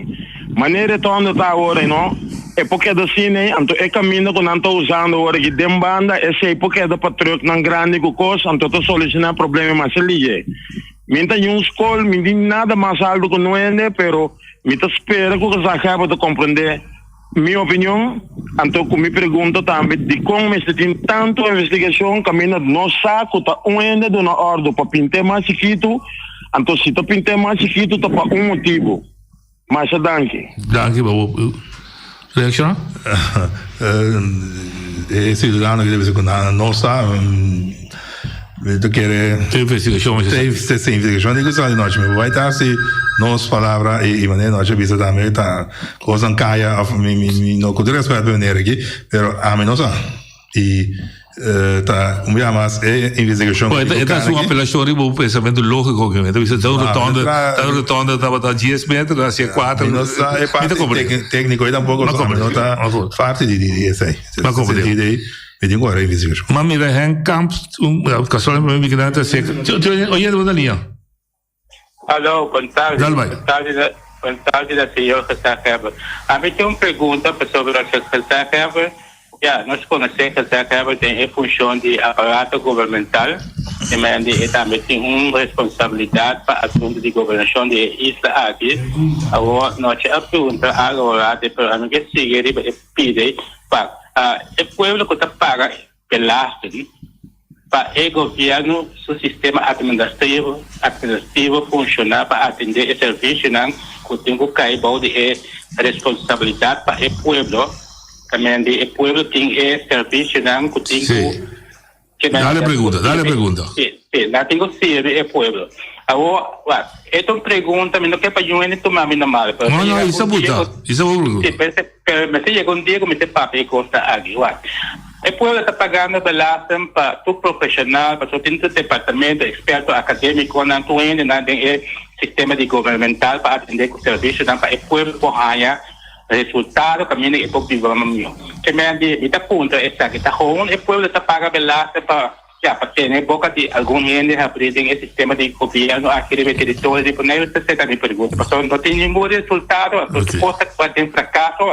maneira toda está agora, não? É porque da cine, então é caminho que não está usando agora que dem banda, esse é porque da patrulha não grande que coisa, então está solucionando problema mais ali. Minta um escola, me diz nada mais alto que não é, pero me espera que você acaba de compreender minha opinião. Então, me pergunta também de como se tem tanto investigação, caminha no saco, tá ainda de uma ordem para pintar mais chiquito. Então, se tu pintar mais chiquito, tá para motivo. Mas, danke. Danke, Babu. Reaction? Esse cidadão que deve ser não sabe. Tu queres investigação, essa investigação de que nós vai estar se nós palavra e maneira nós avisa também tá coisa caia não com respeito para venir aqui, pero a menos e tá mais investigação. Esta é uma apelação de um pensamento lógico que me diz então retorno estava a 10 metros a 4 não é parte técnico e tampouco não tá parte de essa aí eu digo agora investigação. Mas mira, Henk Kamp, casualmente me migrante seca. Oye, de linha. Alô, boa tarde. Boa tarde da senhora Zaheber. A mim tem uma pergunta sobre a senhora Zaheber. Nós conhecemos que a Zaheber tem a função de aparato governamental e também tem uma responsabilidade para assunto de governação de isla aqui. Agora, nós pergunta agora de programa que sigue e pede para o povo que paga pelastre para o governo, o sistema administrativo funcionar para atender o serviço que tem que cair de responsabilidade para o povo. Também o povo tem o serviço que tem que... Dale pergunta. Sim, lá tem que ser o povo. Agora, esta pergunta, não quer para eu tomar minha mal. Não, isso é buta. Isso é buta. Mas se chega dia que me papai costa aqui, o povo está pagando belastão para todo profissional, para todo departamento, experto acadêmico, não tem o sistema de governamental para atender o serviço, para o povo ganhar resultado, caminho e pouco desenvolvimento. Também, está ponto, está ruim, o povo está pagando belastão para ter boca de algum gente aprendendo o sistema de governo aqui no território de Bonaire. Você está me perguntando, porque não tem nenhum resultado, pode ter fracasso,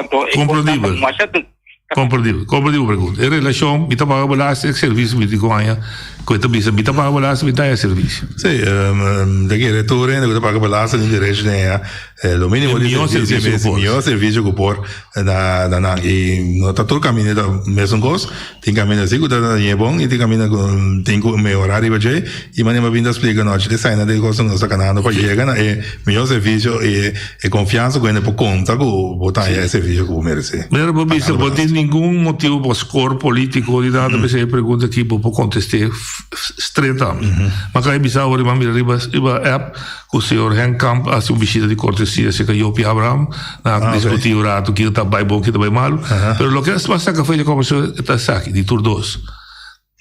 Compreendível pergunta. Em relação, me paga balança, serviço me digo amanhã, coisa bisa, me paga balança, me dá serviço. Sim, daqui retorno, me paga balança, de direito né, o mínimo de serviço que por na e não tá todo caminho da mesma coisa, tem caminho assim que tá é bom e tem caminho com tem que melhorar e vai e maneira vinda explica nós de sair de coisa não sacanagem para chegar na é melhor serviço e confiança com ele por conta que botar esse serviço que merece. Mas não tem nenhum motivo para score político de nada, mas aí pergunta aqui para contestar estreitamente. Mas aí bisa agora vamos riba app que o senhor Henk Kamp faz uma visita de cortesia se caiu Jopi Abraham na discutir o rato que está bem bom que está bem malo, pero lo que es passa que foi a conversa está aqui de turdos.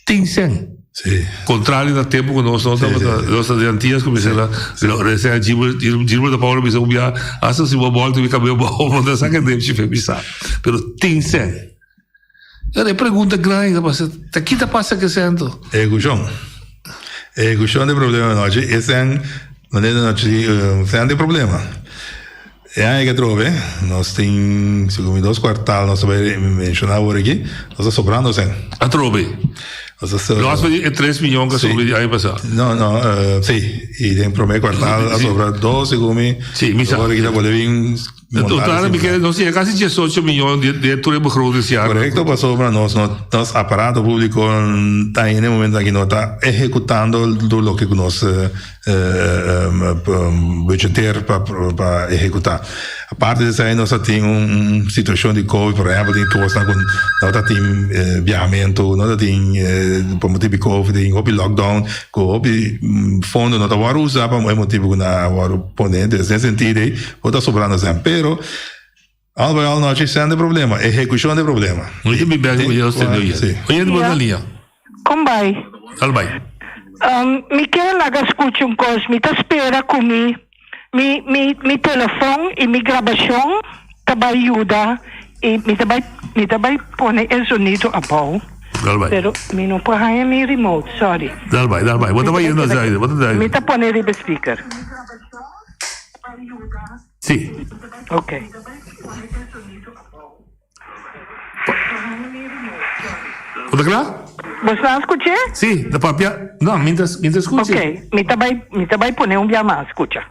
Tem sen. Sim. Contrário da tempo que nós estamos antigas como se ela recebe Gilbert da Paula bisa ubia asa se volta e cabelo bom da saca deve se febisar. Pero tem sen. Ela pergunta grande, mas aqui tá passa que sento. É guchão de problema nós, esse maneira nós tem problema. É que trove, nós tem, segundo 2 quartal, nós vai mencionar agora aqui, nós sobrando sem. A trove. Nós vai 3 milhões que sobre aí passar. Não, sim, e tem primeiro quartal a sobrar 2, segundo mim. Sim, me agora que já pode vir. Total, porque não sei, quase 18 milhões de tudo begroting esse ano. Correto, passou para nós aparato público está em momento aqui não está executando o que nós budgeteiro para executar. A parte disso aí nós temos uma situação de Covid, por exemplo, tem todos nós tem viajamento, nós tem por motivo de Covid, tem lockdown, com fundo nós vamos usar para o motivo que nós vamos poner nesse sentido aí, pode sobrando sempre. Pero al nós temos problema, execução de problema. Muito bem, eu sei. Oye, boa linha. Como vai? Vai. Me quer lá escutar coisa, me tá espera comigo. Mi telefone e mi gravação também ajuda e me também põe o sonido a bom. Pero mi não põe mi remote, sorry. Dal vai. Bota vai na saída, bota daí. Me tá põe o speaker. Sim. Ok. Pode claro? Você não escuta? Sim, da papia. Não, mientras escuta. Ok, me também põe um dia mais, escuta.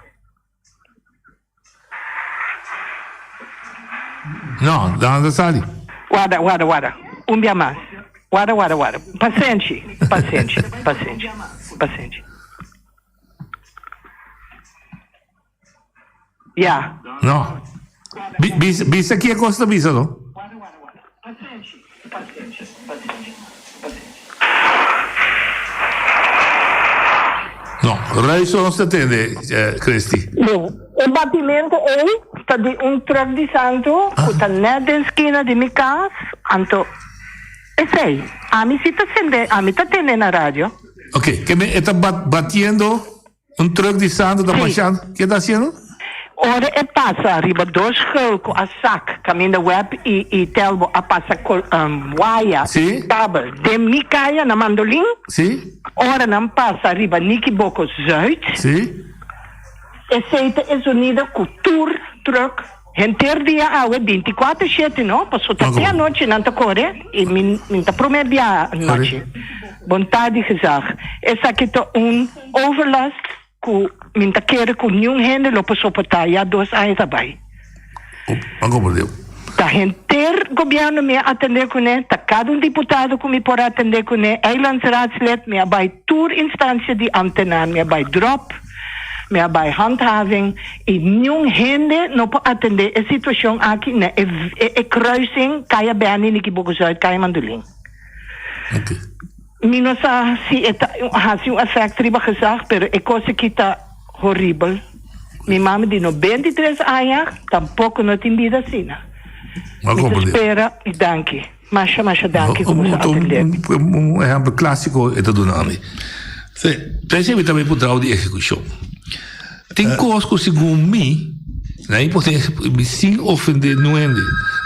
Não, da anda sali. Guarda. Um dia mais. Guarda. Paciente. Yeah. Não. Bisa aqui é Costa Bisa, não? Não, Raiso não se atende, Cristi. Não, o batimento está de truck de santo, que está na esquina de minha casa, então, sei, a mim está atendendo na rádio. Ok, que me está batendo truck de santo, está baixando, o que está fazendo? Ora passa arriba 2 com a sac, caminho da web e telbo a passa wire, cabo, de mi caia na mandolim. Sim. Ora não passa arriba Niki Boko Zuid. Sim. Aceita é unida com truck. Enter dia awe 24/7, não? Passou até a noite não tá corre e minta prometo a noite. Vontade de dizer, essa aqui tá overlast que minta quer com nenhum rende lo passou para tá 2 anos abai. Por Deus. Tá enter governo me atender com né, tá cada deputado que me pode atender com né, eilandsraadslid me abai tour instância de antena, me abai drop, me abai handhaving e nenhum rende não pode atender a situação aqui né, é cruising caia bem nem que pouco já caia mandolim. Ok. Não sei se é um efeito riba gezegd, pero é coisa que está horrível. Minha mãe de 93 anos, tampouco não tem vida assim. Espera e danke. Masha, danke. Exemplo clássico é do nome. Sim. Percebe também por trás de execução. Tem coisas que, segundo mim, não é importante, sem ofender ninguém.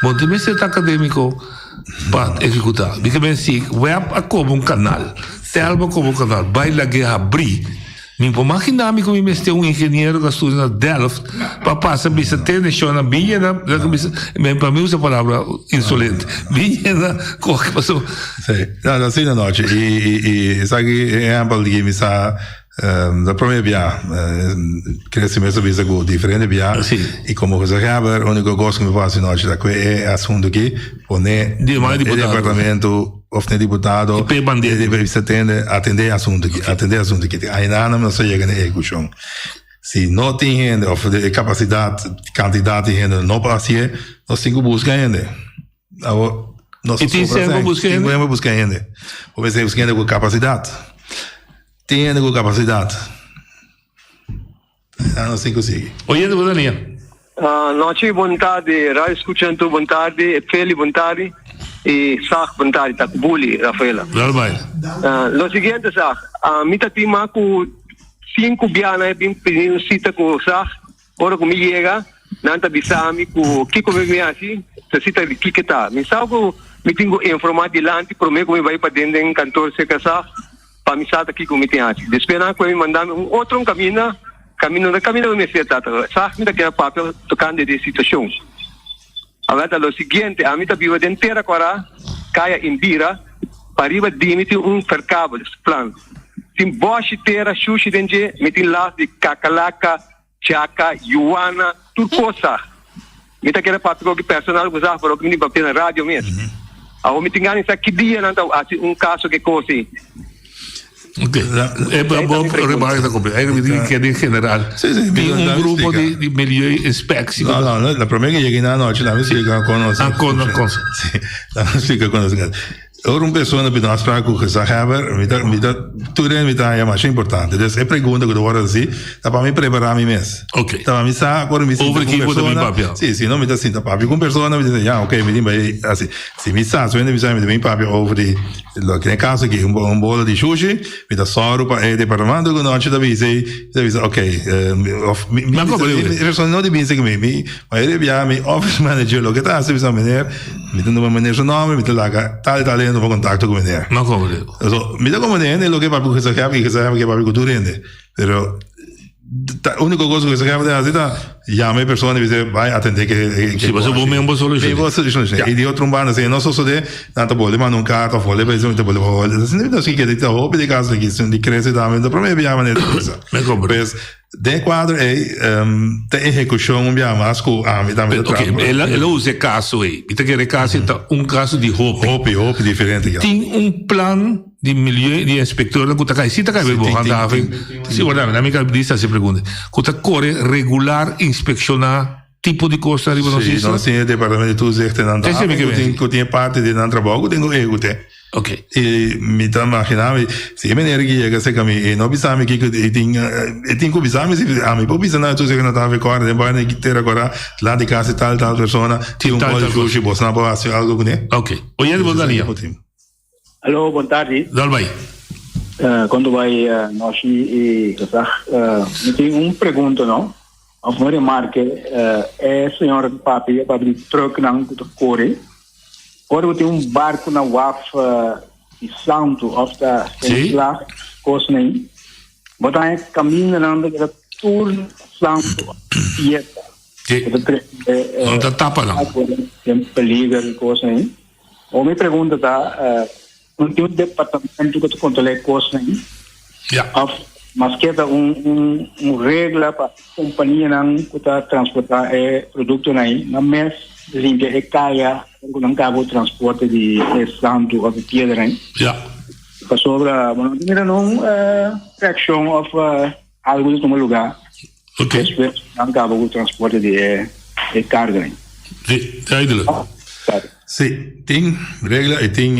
Bom, também ser acadêmico para executar. Porque bem assim, web é como um canal, telma como um canal, vai lá que abrir. Me imaginar que me mesti engenheiro que estuda na Delft para passar bisa ter na minha na para mim usa a palavra insolente minha na que passou. Sim, não sim na noite e sabe é um pouco que me sa da primeira viagem crescimento bisa go diferente viagem e como você sabe o único gosto que me faz na noite da que é assunto que pone departamento of nem deputado deve atender assunto que ainda não se chega na execução. Se não tem gente of de capacidade candidato de gente não passa nós temos que buscar gente. Nós temos que buscar gente. Ou você busca gente com capacidade. Tem gente com capacidade. Não sei conseguir. Oi, boa linha. Noite, boa tarde. Rádio escutando, boa tarde. Feli, boa tarde. E Sach, boa tarde. Tá com Bully, Rafaela. Lo seguinte, Sach. Mita tima com 5 bianas, bem pedindo cita com Sach. Ora comigo chega, nanta bisami com Kiko me assim, se cita de Kiko tá. Me sabe que me tenho informado de lá, prometo que me vai para dentro em 14 casar. Para me saber aqui como tem assim. Depois me mandar outro caminho caminho me fez tá sabe me que papel tocando de situação agora o seguinte a mim tá viva inteira agora caia Indira para ir dimitir verkabel plan tim bosch terra sushi denge metin lá de Kakalaka Chaka Yuana turcosa me tá querendo papel que personal usar para o que me papel na rádio mesmo ao me tinha nessa que dia não caso que coisa Ok, é bom remarcar da compra. É que em geral tem grupo de milieu inspectie. Não, la primeira que cheguei na noite lá me explica conosco. Sim, lá me explica conosco. Ora uma pessoa na nós para com essa haver, me dá tudo me dá é mais importante. Então é pergunta que eu vou fazer, tá para me preparar mim mesmo. Ok. Tá para me sa agora me sinto com pessoa. Sim, não me dá sinta papel com pessoa, me diz, ok, me diz assim, se me sa, se me diz papel over de lo que é caso aqui bolo de sushi, me dá só para departamento que noite da diz, ok, pessoa não de dizer que me, mas ele via me office manager lo que tá se bisa maneira, me dando uma maneira nome, me dá lá tal no contacto con él. No como digo. Mira como es lo que papi que se sabe que papi cultura ende. Pero la única cosa que se sabe hacer es llame persona y dice vai atender que si vas a buscar una solución. Y de otro bando se no solo de tanto problema nunca ta folle per esempio volevo non si chiede da hobby di caso che sono di crescita da problema abbiamo nel cosa. Pues de quadro te ejecução abbiamo asco a mi da ok, ela usa caso aí. Ita que caso um caso de hope diferente. Tem plan de milieu de inspector que tá se tá cabe andava. Se guarda, a minha cabeça se pergunta. Que tá corre regular inspeccionar tipo de coisa arriba no sistema. Não sim, departamento tu zegt en ander. Eu tenho parte de um trabalho, tenho eu te. Ok. E me tá imaginando, se me energia chega se caminho, não pensava que eu tinha que pensar, mas a mim pode pensar tu zegt não tava agora, depois de ter agora lá de casa tal pessoa, tinha coisa de hoje, você não pode fazer algo, né? Ok. Oi, boa tarde. Alô, boa tarde. Dal vai. Quando vai nós e me tem pergunta, não? A primeira marca é senhor papi de truck não que corre. Agora tem barco na WAF de Santo of da Central Coast nem. Botar é caminho não da tour Santo e não tá tapa não. Tem perigo coisa nem. Ou me pergunta não tem departamento que tu controla coisa nem. Mas que é regra para a companhia que está transportar produto aí na mês limpa é caia não cabo transporte de santo ou de pedra aí para sobre não fraction of algo de um lugar não cabo o transporte de carga aí sim, tem regra e tem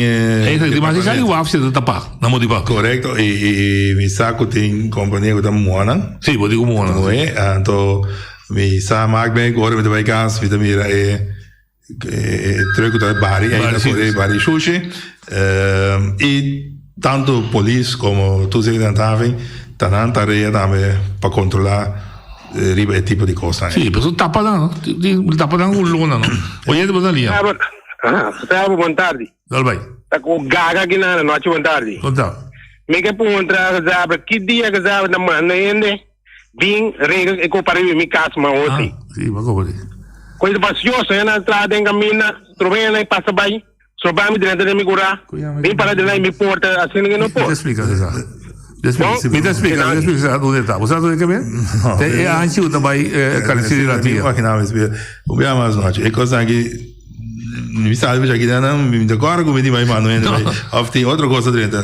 mas isso aí o afse do tapar na modificar correto e me saco tem companhia que tá moana sim vou dizer moana não é então me sa magbank agora me vai gas vida mira truco da bari ainda por bari sushi e tanto polícia como tu se tentavem tanan tarefa também para controlar esse tipo de coisa sim mas tapa não luna não olha de boa linha Sabe, boa tarde. Dal vai. Tá com gaga aqui na noite, boa tarde. Conta. Me que perguntar, sabe, que dia que sabe na manhã ainda vim regra e comparei me casa mas hoje. Sim, vou compreender. Coisa paciosa, eu na estrada em caminho, trovei na passa bem, só vai me dentro de me curar. Vim para de lá e me porta assim ninguém não pode. Explica isso. Me explica onde está. Você sabe o que é? É antes eu também carecido da tia. Imaginava isso. O meu mais noite. É coisa que mi salve já que não me decora como me vai manuendo of tem outra coisa dentro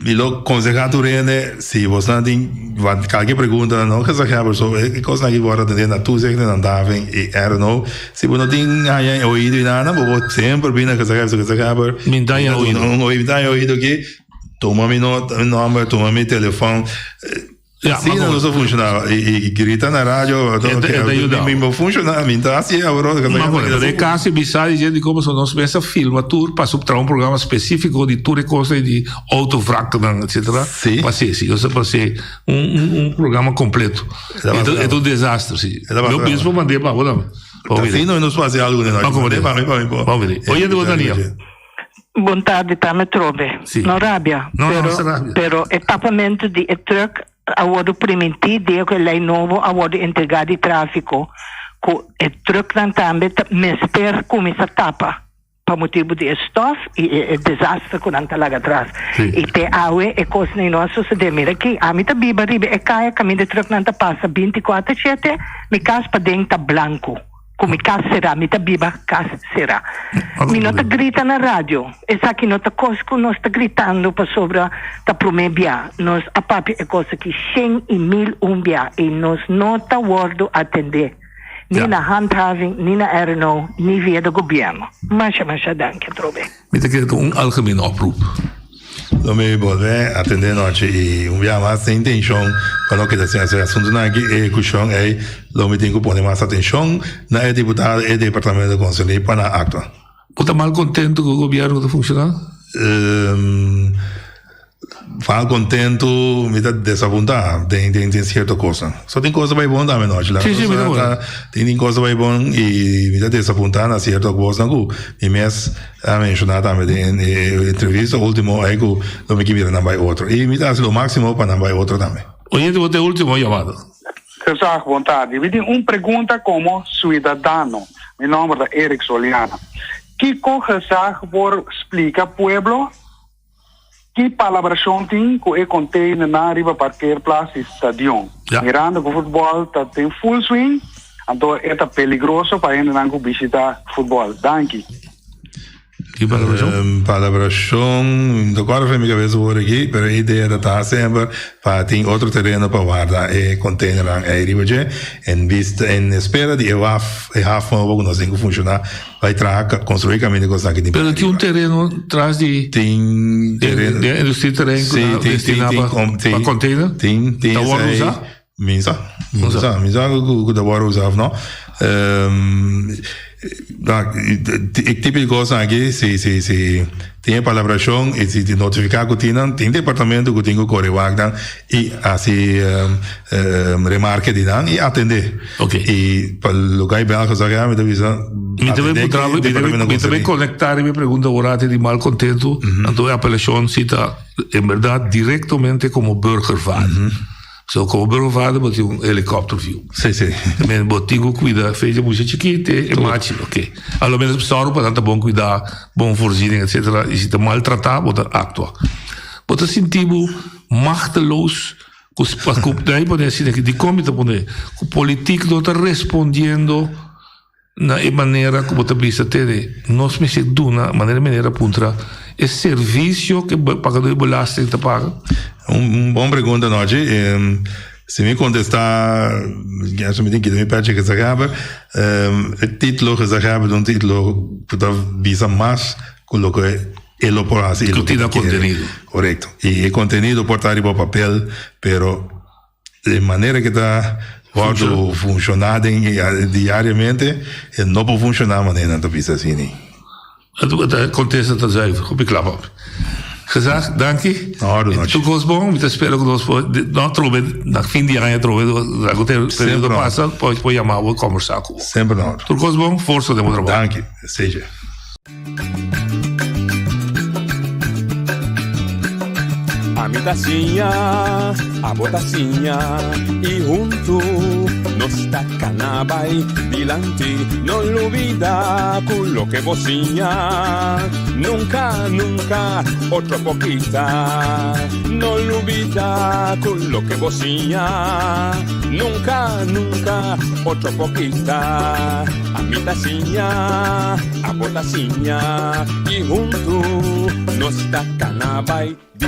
me lo aconselhar tu rende se você não tem qualquer pergunta não que sabe sobre coisa que agora dentro tu sei que não dava e era não se você não tem aí ouído e nada vou sempre vir na casa que sabe me dá ouído que toma meu nome toma meu telefone Sim, não só funcionava. E grita na rádio, não funcionava. Então, assim, agora... Mas, de caso, bizarro, dizendo como se nós tivesse filma tour para subtrair um programa específico de tour e coisa de autovrackman, etc. Sim. Para ser um programa completo. É um desastre, sim. Eu mesmo mandei para agora. Assim, nós fazemos algo de nós. Vamos ver. Olha de Botania. Boa tarde, tá me trove. Sì. Non rabbia, No, però, non si arrabbia. però è pagamento di truck award permitido que lei novo award entregado de tráfico com o truck dan também mister como essa tapa para motivo de estof e desastre com anta lá atrás e te awe e coisa nem nosso se demira que a mita biba ribe e caia caminho de truck nanta passa 24/7 mi cas pa denta blanco come cas será mita biba cas será mi nota grita na rádio essa que nota cosco nós está gritando para sobre ta promebia nós a papi é coisa que 100 e 1000 umbia e nós nota wordo atender ni na handhaving, ni na RNO, ni via de governo. Mas dank je, Trobe. Met een algemene oproep. Lo me volver atender noche e dia mais sem intenção para que esse assunto na que é cushon é lo me tenho que poner mais atenção na é deputado e departamento de conselho para a acta. Está mal contento com o governo que funciona? Falo contento, me dá desapontar, tem certa coisa. Só tem coisa bem bom também, nós. Tem coisa bem bom e me dá desapontar na certa coisa. E mesmo a mencionar também em entrevista, último, aí que eu me queria não vai outro. E me dá o máximo para não vai outro também. Hoje eu vou ter o último chamado. Gezag, boa tarde. Eu tenho uma pergunta como cidadano. Meu nome é Eric Soliana. Que gezag por explica pueblo? Que palavra tem que é contém na riba parqueerplaats e stadion. Mirando que o futebol tem full swing, então é perigoso para ir na visitar futebol. Danke. Que palavra? Palavra agora foi minha vez por aqui, mas a ideia da tá sempre para ter outro terreno para guardar e container aí riba de, em espera de nós tem que funcionar, vai construir caminho com aqui. Mas tem terreno atrás de terreno destinado para container? Tem da hora usar? Misa que da hora usar, não? Tipo de coisa aqui, se tem palabração e se notificar que tem departamento que tem que correr e assim remarque de dan e atender. E para o lugar belga sabe me também conectar e me pergunta agora de mal contento, então a apelação cita em verdade diretamente como burgervader. So, como burgervader, botar helicóptero view. Sim. Também botar cuidar, fez a música chiquita e mate, ok. Allo menos pessoal para tanto bom cuidar, bom voorziening, etc. E se te maltratar, botar actua. Botar sentido machteloos, daí pode ser que de como pode, o político não está respondendo na maneira como você precisa ter. Nós me se duna maneira puntra é serviço que pagador de belasting te paga. Bom pergunta, Noji. Se me contestar, acho que me pede que se acabe. O título que se acabe de título que visa mais com o que elaborar-se. Que tem contenido. Correto. E o conteúdo pode estar em papel, pero de maneira que está pode funcionar diariamente, não pode funcionar de maneira que visa assim. Contesta dat zuiver, op ik klap op. Gezegd, dank je. Tu gosto bom, me espero que nós não trove, na fim de ano trove, o período passa, pode chamar o conversar com. Sempre não. Tu gosto bom, força de meu trabalho. Dank je, seja. A mi tacinha, a botacinha e junto nos tacanabay dilante, no olvida con lo que vocinha, nunca otro poquita, no olvida con lo que vocinha, nunca otro poquita, a mi tacinha, a botacinha y junto nos tacanabay